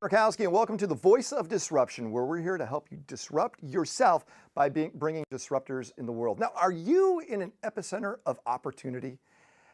Rutkowski, and welcome to the Voice of Disruption, where we're here to help you disrupt yourself by bringing disruptors in the world. Now, are you in an epicenter of opportunity?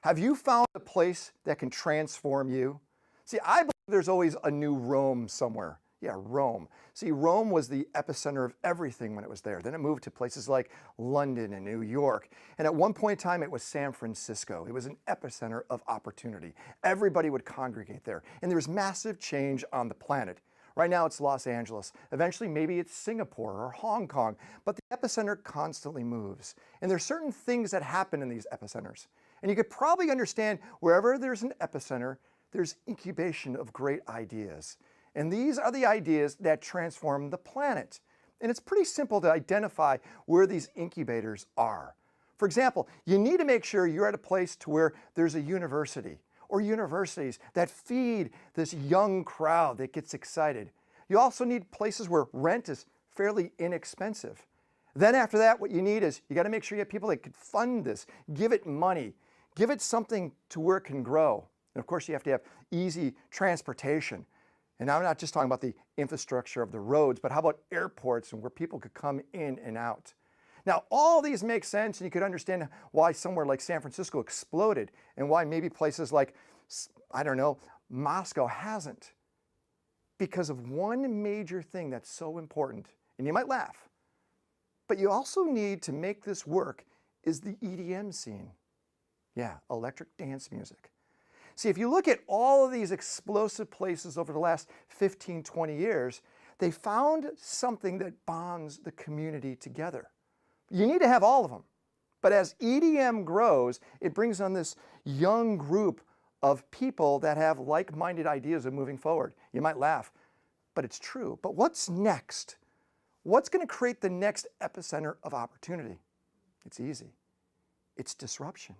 Have you found a place that can transform you? See, I believe there's always a new Rome somewhere. Yeah, Rome. See, Rome was the epicenter of everything when it was there. Then it moved to places like London and New York. And at one point in time, it was San Francisco. It was an epicenter of opportunity. Everybody would congregate there. And there was massive change on the planet. Right now, it's Los Angeles. Eventually, maybe it's Singapore or Hong Kong. But the epicenter constantly moves. And there's certain things that happen in these epicenters. And you could probably understand wherever there's an epicenter, there's incubation of great ideas. And these are the ideas that transform the planet. And it's pretty simple to identify where these incubators are. For example, you need to make sure you're at a place to where there's a university or universities that feed this young crowd that gets excited. You also need places where rent is fairly inexpensive. Then after that, what you need is you got to make sure you have people that can fund this, give it money, give it something to where it can grow. And of course, you have to have easy transportation. And I'm not just talking about the infrastructure of the roads, but how about airports and where people could come in and out? Now, all these make sense, and you could understand why somewhere like San Francisco exploded and why maybe places like, I don't know, Moscow hasn't. Because of one major thing that's so important, and you might laugh, but you also need to make this work is the EDM scene. Yeah, electric dance music. See, if you look at all of these explosive places over the last 15, 20 years, they found something that bonds the community together. You need to have all of them. But as EDM grows, it brings on this young group of people that have like-minded ideas of moving forward. You might laugh, but it's true. But what's next? What's going to create the next epicenter of opportunity? It's easy. It's disruption.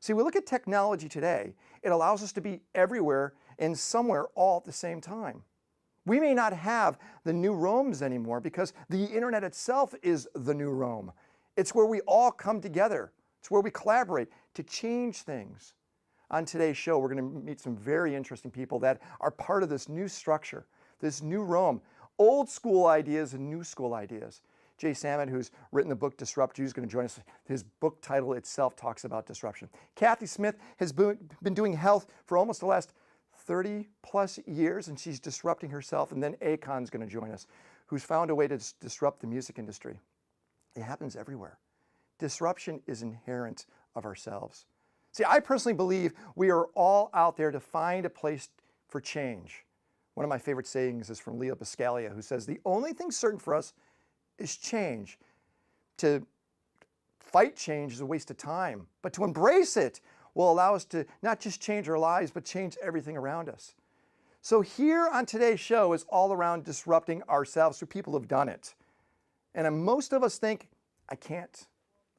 See, we look at technology today, it allows us to be everywhere and somewhere all at the same time. We may not have the new Romes anymore because the internet itself is the new Rome. It's where we all come together. It's where we collaborate to change things. On today's show, we're going to meet some very interesting people that are part of this new structure, this new Rome, old school ideas and new school ideas. Samit, who's written the book Disrupt You, is going to join us. His book title itself talks about disruption. Kathy Smith has been doing health for almost the last 30 plus years, and she's disrupting herself. And then Akon's going to join us, who's found a way to disrupt the music industry. It happens everywhere. Disruption is inherent of ourselves. See, I personally believe we are all out there to find a place for change. One of my favorite sayings is from Leo Buscaglia, who says, "The only thing certain for us is change. To fight change is a waste of time, but to embrace it will allow us to not just change our lives, but change everything around us." So here on today's show is all around disrupting ourselves through people who've done it. And most of us think, I can't.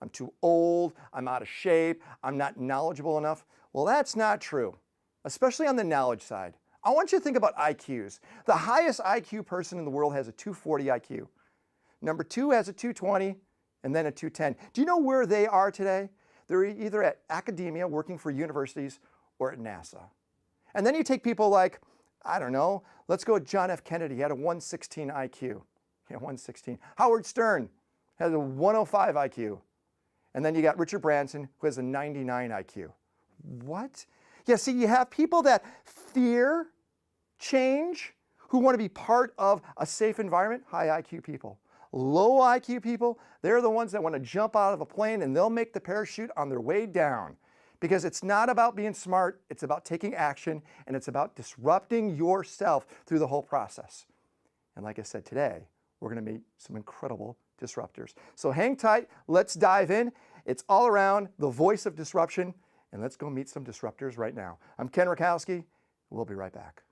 I'm too old, I'm out of shape, I'm not knowledgeable enough. Well, that's not true, especially on the knowledge side. I want you to think about IQs. The highest IQ person in the world has a 240 IQ. Number 2 has a 220, and then a 210. Do you know where they are today? They're either at academia, working for universities, or at NASA. And then you take people like, I don't know, let's go with John F. Kennedy. He had a 116 IQ. Yeah, 116. Howard Stern has a 105 IQ. And then you got Richard Branson, who has a 99 IQ. What? Yeah, see, you have people that fear change, who want to be part of a safe environment, high IQ people. Low IQ people, they're the ones that want to jump out of a plane and they'll make the parachute on their way down. Because it's not about being smart, it's about taking action, and it's about disrupting yourself through the whole process. And like I said today, we're going to meet some incredible disruptors. So hang tight, let's dive in. It's all around the voice of disruption, and let's go meet some disruptors right now. I'm Ken Rutkowski, we'll be right back.